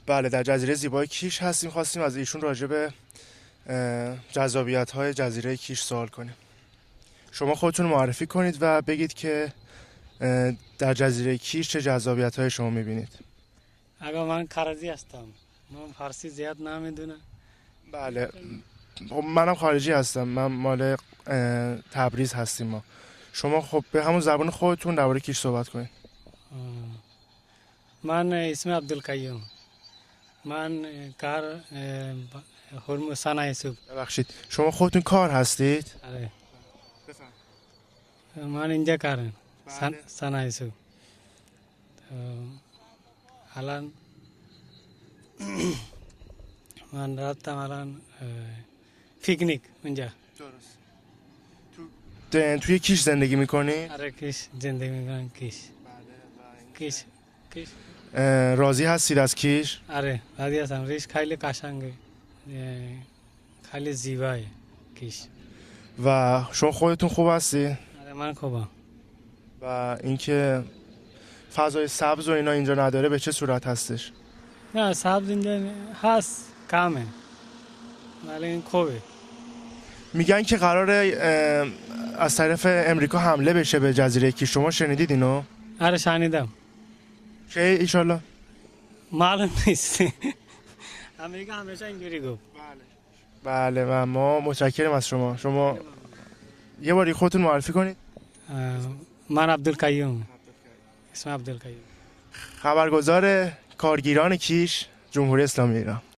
بله، در جزیره زیبای کیش هستیم. خواستیم از ایشون راجع به جذابیت‌های جزیره کیش سوال کنیم. شما خودتون معرفی کنید و بگید که در جزیره کیش چه جذابیت‌های شما می‌بینید. اگر من خارجی هستم، من فارسی زیاد نمیدونم. بله، خب منم خارجی هستم. من مال تبریز هستیم ما. شما خب به همون زبان خودتون درباره کیش صحبت کنید. من اسم عبدالقیوم. من کار هرمز صنایع سوب. ببخشید، شما خودتون کار هستید؟ آره. من اینجا کارم. صنایع سوب. الان من رفتم الان پیکنیک اونجا. درست. توی کیش زندگی میکنی؟ آره، کیش زندگی میکنم. کیش. راضی هستید از کیش؟ آره، راضی هستم. ریش خیلی قشنگه، خیلی زیبایه کیش. و شما خودتون خوب هستی؟ آره، من خوبم. و اینکه فضای سبز و اینا اینجا نداره به چه صورت هستش؟ نه، سبز اینجا هست، کمه، ولی این خوبه. میگن که قراره از طرف امریکا حمله بشه به جزیره کیش. شما شنیدید اینو؟ آره، شنیدم. که ایشالله؟ معلوم نیست. امریکا همیشه اینجوری گفت. بله و ما متشکرم از شما یه باری خودتون معرفی کنید. من عبدالقیوم، اسم عبدالقیوم. خبرگزار کارگیران کیش، جمهوری اسلامی ایران.